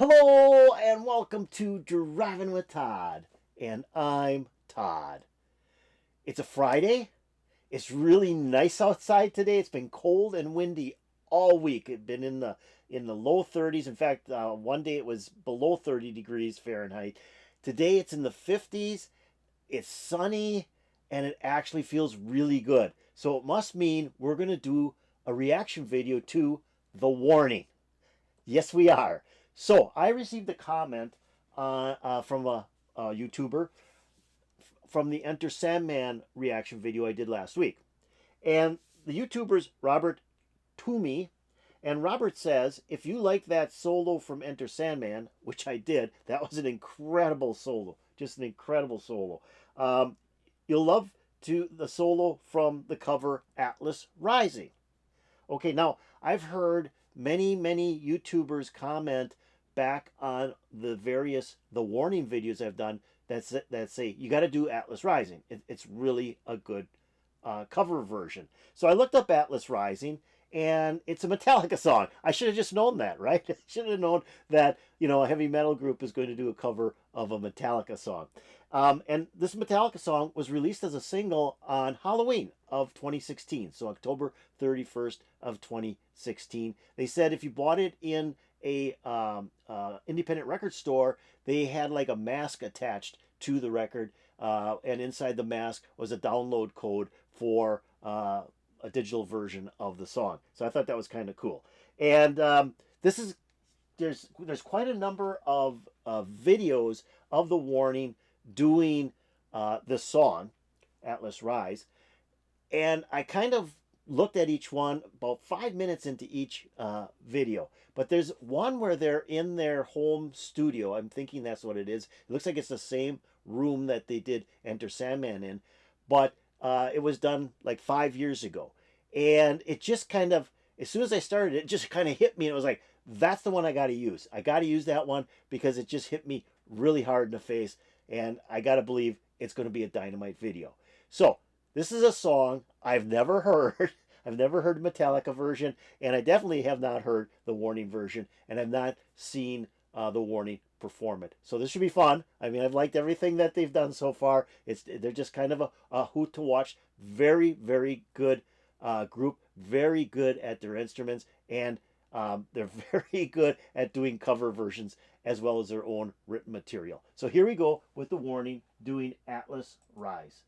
Hello and welcome to Driving with Todd, and I'm Todd. It's a Friday. It's really nice outside today. It's been cold and windy all week. It's been in the low 30s. In fact, one day it was below 30 degrees Fahrenheit. Today it's in the 50s. It's sunny and it actually feels really good. So it must mean we're going to do a reaction video to The Warning. Yes, we are. So I received a comment from a YouTuber from the Enter Sandman reaction video I did last week. And the YouTuber's Robert Toomey. And Robert says, if you like that solo from Enter Sandman, which I did, that was an incredible solo. Just an incredible solo. You'll love the solo from the cover Atlas Rising. Okay, now I've heard many YouTubers comment back on the warning videos I've done that say you got to do Atlas Rising. It's really a good cover version. So I looked up Atlas Rising, and it's a Metallica song. I should have just known that, right? I should have known that a heavy metal group is going to do a cover of a Metallica song. And this Metallica song was released as a single on Halloween of 2016, so October 31st of 2016. They said if you bought it in a independent record store, they had like a mask attached to the record, and inside the mask was a download code for a digital version of the song. So I thought that was kind of cool. And there's quite a number of videos of The Warning doing this song, Atlas Rise, and I kind of looked at each one about 5 minutes into each video. But there's one where they're in their home studio. I'm thinking that's what it is. It looks like it's the same room that they did Enter Sandman in, but it was done like 5 years ago. And it just kind of, as soon as I started, it just kind of hit me. And it was like, that's the one I got to use. I got to use that one because it just hit me really hard in the face. And I got to believe it's going to be a dynamite video. So this is a song I've never heard. I've never heard the Metallica version, and I definitely have not heard the Warning version, and I've not seen the Warning perform it. So this should be fun. I mean, I've liked everything that they've done so far. They're just kind of a hoot to watch. Very good group. Very good at their instruments, and they're very good at doing cover versions as well as their own written material. So here we go with the Warning doing Atlas Rise.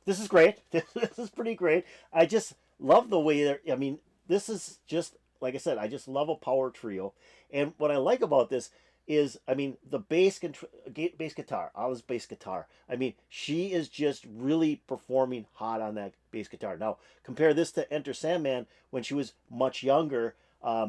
this is great. This is pretty great. I just love the way they're. I mean, this is just like I said. I just love a power trio, and what I like about this is, I mean, the bass guitar, Alice's bass guitar. I mean, she is just really performing hot on that bass guitar. Now, compare this to Enter Sandman when she was much younger.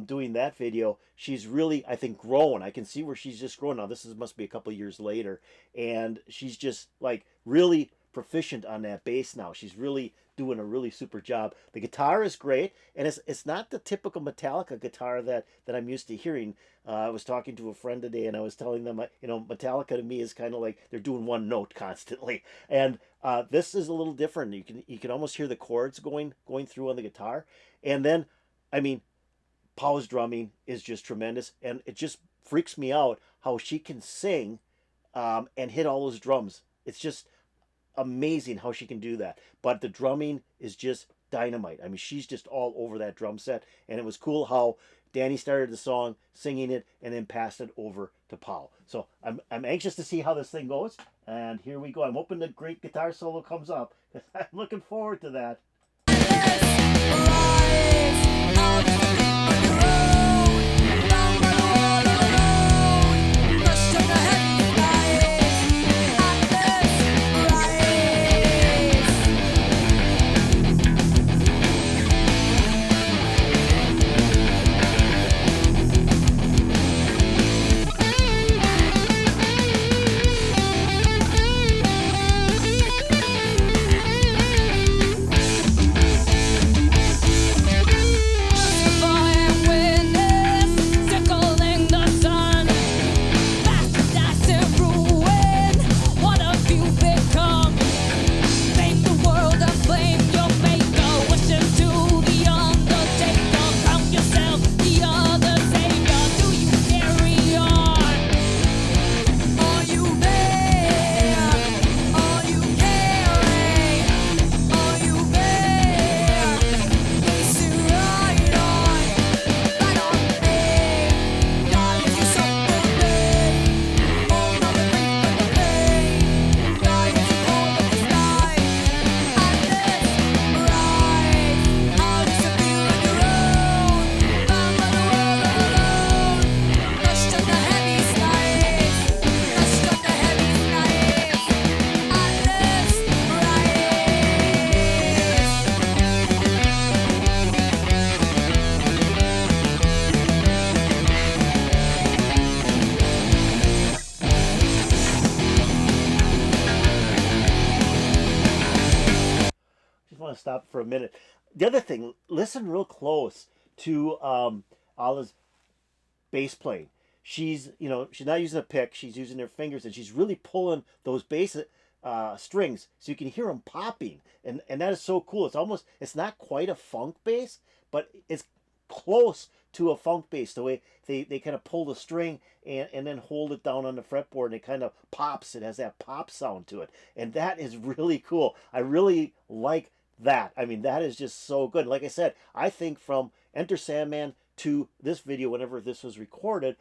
Doing that video, she's really, I think, grown. I can see where she's just grown now. This is must be a couple years later, and she's just like really proficient on that bass now. She's really doing a really super job. The guitar is great, and it's not the typical Metallica guitar that I'm used to hearing. I was talking to a friend today, and I was telling them, Metallica to me is kind of like they're doing one note constantly, and this is a little different. You can almost hear the chords going through on the guitar, and then, I mean, Pau's drumming is just tremendous, and it just freaks me out how she can sing and hit all those drums. It's just amazing how she can do that. But the drumming is just dynamite. I mean, she's just all over that drum set, and it was cool how Danny started the song singing it and then passed it over to Pau. So I'm anxious to see how this thing goes, and here we go. I'm hoping the great guitar solo comes up. I'm looking forward to that. Want to stop for a minute. The other thing, listen real close to Ala's bass playing. She's not using a pick, she's using her fingers, and she's really pulling those bass strings so you can hear them popping, and that is so cool. It's not quite a funk bass, but it's close to a funk bass, the way they kind of pull the string and then hold it down on the fretboard, and it kind of pops. It has that pop sound to it, and that is really cool. I really like that. I mean, that is just so good. Like I said, I think from Enter Sandman to this video, whenever this was recorded,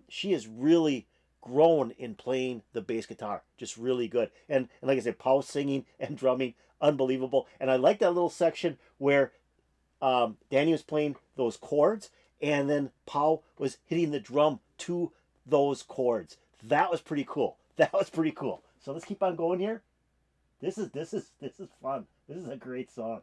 she is really grown in playing the bass guitar. Just really good. And like I said, Pau singing and drumming, unbelievable. And I like that little section where Danny was playing those chords, and then Pau was hitting the drum to those chords. That was pretty cool. That was pretty cool. So let's keep on going here. This is fun. This is a great song.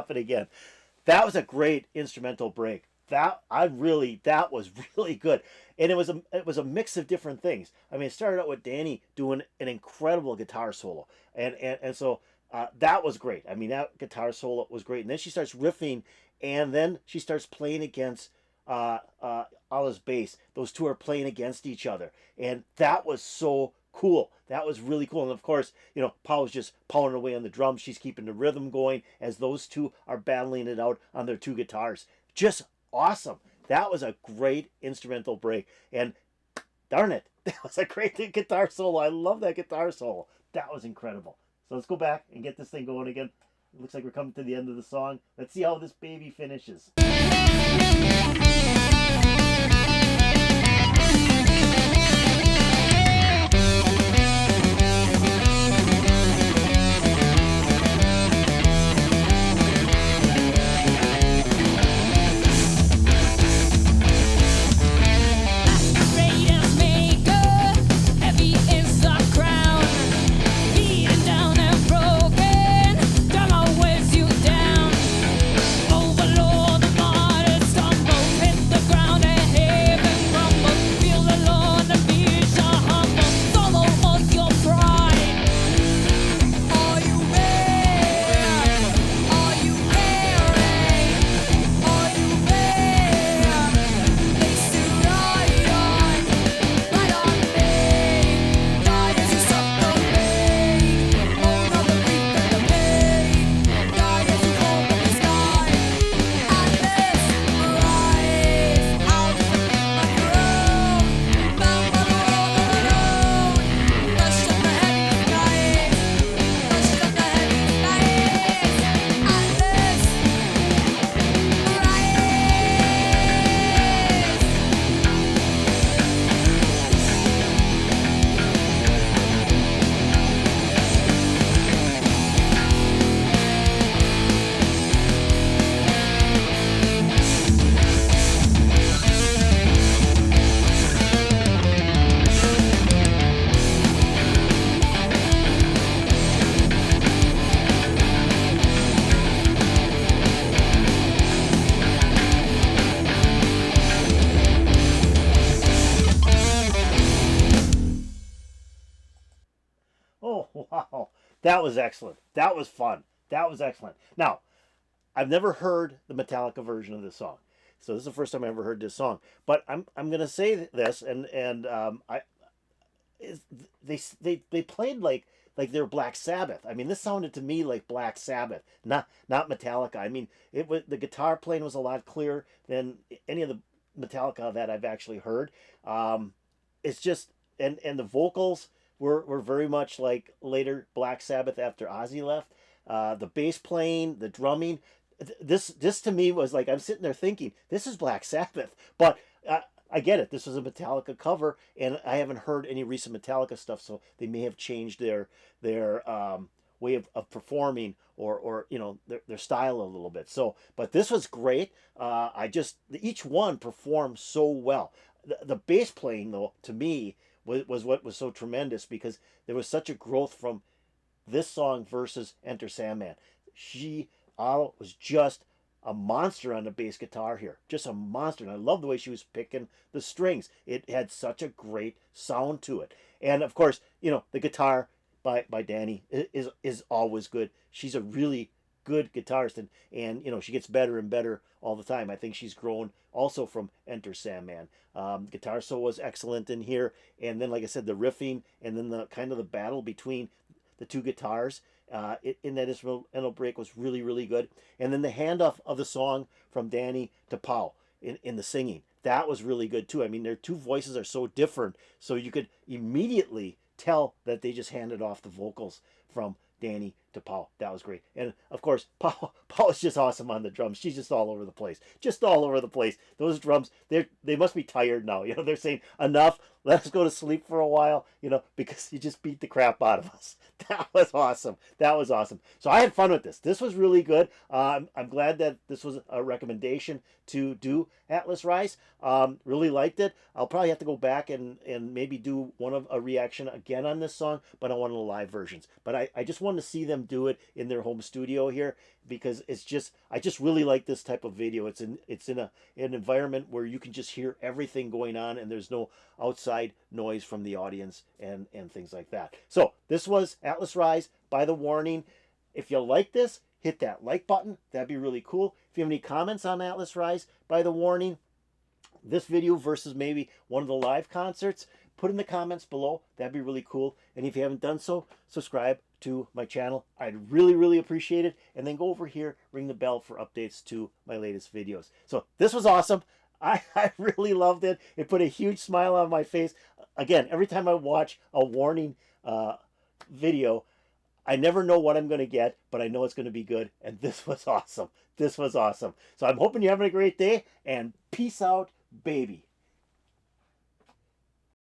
happen again. That was a great instrumental break. That was really good, and it was a mix of different things. I mean, it started out with Danny doing an incredible guitar solo, and so that was great. I mean, that guitar solo was great, and then she starts riffing, and then she starts playing against Allah's bass. Those two are playing against each other, and that was so cool. That was really cool. And of course, Paul's just pounding away on the drums. She's keeping the rhythm going as those two are battling it out on their two guitars. Just awesome. That was a great instrumental break. And darn it, that was a great guitar solo. I love that guitar solo. That was incredible. So let's go back and get this thing going again. It looks like we're coming to the end of the song. Let's see how this baby finishes. Oh, wow. That was excellent. That was fun. That was excellent. Now, I've never heard the Metallica version of this song. So this is the first time I ever heard this song. But I'm gonna say this, and I they played like they were Black Sabbath. I mean, this sounded to me like Black Sabbath, not Metallica. I mean, it was the guitar playing was a lot clearer than any of the Metallica that I've actually heard. It's just and the vocals were very much like later Black Sabbath after Ozzy left. The bass playing, the drumming, this to me was like I'm sitting there thinking this is Black Sabbath, but I get it. This was a Metallica cover, and I haven't heard any recent Metallica stuff, so they may have changed their way of performing or their style a little bit. So, but this was great. Each one performed so well. The bass playing though to me was what was so tremendous because there was such a growth from this song versus Enter Sandman. Otto was just a monster on the bass guitar here. Just a monster. And I love the way she was picking the strings. It had such a great sound to it. And of course, the guitar by Danny is always good. She's a really good guitarist and she gets better and better all the time. I think she's grown also from Enter Sandman. Guitar solo was excellent in here. And then, like I said, the riffing and then the kind of the battle between the two guitars in that instrumental break was really, really good. And then the handoff of the song from Danny to Paul in the singing, that was really good too. I mean, their two voices are so different, so you could immediately tell that they just handed off the vocals from Danny to Paul. That was great. And of course, Paul is just awesome on the drums. She's just all over the place. Just all over the place. Those drums, they must be tired now. They're saying, enough, let us go to sleep for a while, because you just beat the crap out of us. That was awesome. That was awesome. So I had fun with this. This was really good. I'm glad that this was a recommendation to do Atlas Rise. Really liked it. I'll probably have to go back and maybe do a reaction again on this song, but on one of the live versions. But I just wanted to see them do it in their home studio here. because I just really like this type of video. It's in an environment where you can just hear everything going on, and there's no outside noise from the audience and things like that. So this was Atlas Rise by The Warning. If you like this, hit that like button. That'd be really cool. If you have any comments on Atlas Rise by The Warning, this video versus maybe one of the live concerts, put in the comments below. That'd be really cool. And if you haven't done so, subscribe to my channel. I'd really appreciate it. And then go over here, ring the bell for updates to my latest videos. So this was awesome. I really loved it. It put a huge smile on my face. Again, every time I watch a Warning video, I never know what I'm going to get, but I know it's going to be good. And this was awesome. This was awesome. So I'm hoping you're having a great day, and peace out, baby.